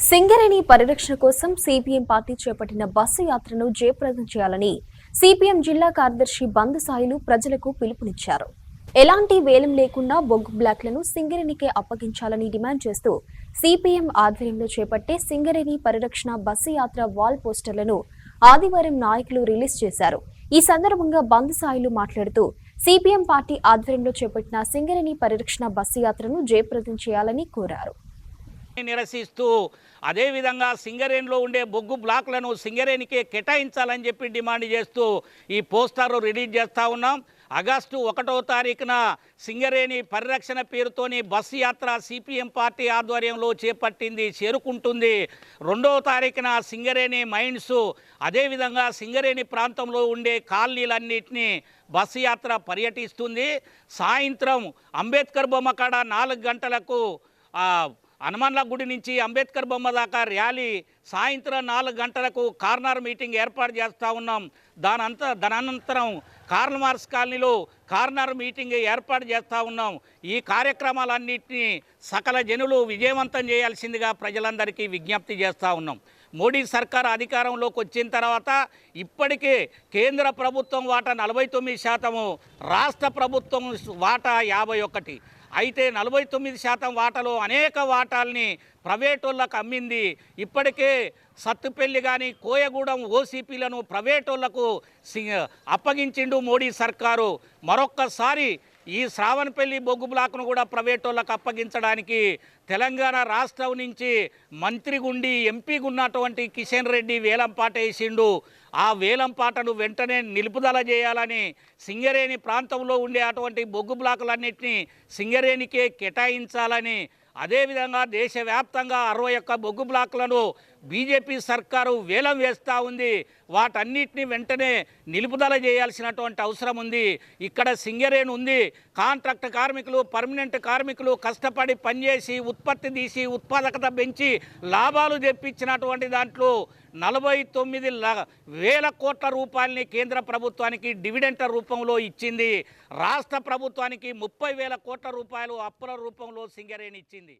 సింగరేణి పరిరక్షణ కోసం CPM party చేపట్టిన బస్సు యాత్రను జయప్రదం చేయాలని సిపిఎం జిల్లా కార్యదర్శి బంధు సాయిలు ప్రజలకు పిలుపునిచ్చారు. ఎలాంటి వేలం లేకుండా బొగ్గు బ్లాక్లను సింగరేణికే అప్పగించాలని డిమాండ్ చేస్తూ సిపిఎం ఆధ్వర్యంలో చేపట్టే సింగరేణి పరిరక్షణ బస్సు యాత్ర వాల్ పోస్టర్లను ఆదివారం నాయకులు రిలీజ్ చేశారు. ఈ సందర్భంగా బంధు సాయిలు మాట్లాడుతూ సిపిఎం పార్టీ ఆధ్వర్యంలో చేపట్టిన సింగరేణి పరిరక్షణ బస్సు యాత్రను జయప్రదం చేయాలని కోరారు. నిరసిస్తూ అదేవిధంగా సింగరేణిలో ఉండే బొగ్గు బ్లాక్లను సింగరేణికే కేటాయించాలని చెప్పి డిమాండ్ చేస్తూ ఈ పోస్టర్ రిలీజ్ చేస్తూ ఉన్నాం. ఆగస్టు 1వ తారీఖున సింగరేణి పరిరక్షణ పేరుతోని బస్సు యాత్ర సిపిఎం పార్టీ ఆధ్వర్యంలో చేరుకుంటుంది. 2వ తారీఖున సింగరేణి మైన్స్ అదేవిధంగా సింగరేణి ప్రాంతంలో ఉండే కాలనీలన్నింటినీ బస్సు యాత్ర పర్యటిస్తుంది. సాయంత్రం అంబేద్కర్ బొమ్మ కాడ 4 గంటలకు హనుమాన్ల గుడి నుంచి అంబేద్కర్ బొమ్మ దాకా ర్యాలీ, సాయంత్రం 4 గంటలకు కార్నర్ మీటింగ్ ఏర్పాటు చేస్తూ ఉన్నాం. దానంతరం కార్ల్ మార్క్స్ కాలనీలో కార్నర్ మీటింగ్ ఏర్పాటు చేస్తూ ఉన్నాం. ఈ కార్యక్రమాలన్నింటినీ సకల జనులు విజయవంతం చేయాల్సిందిగా ప్రజలందరికీ విజ్ఞప్తి చేస్తూ ఉన్నాం. మోడీ సర్కార్ అధికారంలోకి వచ్చిన తర్వాత ఇప్పటికే కేంద్ర ప్రభుత్వం వాటా 49%, రాష్ట్ర ప్రభుత్వం వాటా 51%. అయితే 49% వాటాలో అనేక వాటాల్ని ప్రైవేటోళ్ళకు అమ్మింది. ఇప్పటికే సత్తుపల్లి కానీ కోయగూడెం ఓసీపీలను ప్రైవేటోళ్లకు అప్పగించిండు మోడీ సర్కారు. మరొక్కసారి ఈ శ్రావణపల్లి బొగ్గు బ్లాక్ను కూడా ప్రైవేటోళ్ళకు అప్పగించడానికి తెలంగాణ రాష్ట్రం నుంచి మంత్రి గుండి ఎంపీగా ఉన్నటువంటి కిషన్ రెడ్డి వేలంపాట వేసిండు. ఆ వేలంపాటను వెంటనే నిలుపుదల చేయాలని, సింగరేణి ప్రాంతంలో ఉండే అటువంటి బొగ్గు బ్లాకులన్నింటినీ సింగరేణికే కేటాయించాలని, అదేవిధంగా దేశవ్యాప్తంగా 61 బొగ్గు బ్లాకులను బీజేపీ సర్కారు వేలం వేస్తూ ఉంది. వాటన్నిటిని వెంటనే నిలుపుదల చేయాల్సినటువంటి అవసరం ఉంది. ఇక్కడ సింగరేణి ఉంది, కాంట్రాక్ట్ కార్మికులు, పర్మనెంట్ కార్మికులు కష్టపడి పనిచేసి ఉత్పత్తి తీసి ఉత్పాదకత పెంచి లాభాలు తెప్పించినటువంటి దాంట్లో 49,000 కోట్ల రూపాయలని కేంద్ర ప్రభుత్వానికి డివిడెంట్ రూపంలో ఇచ్చింది. రాష్ట్ర ప్రభుత్వానికి 30,000 కోట్ల రూపాయలు అప్పుల రూపంలో సింగరేణి ఇచ్చింది.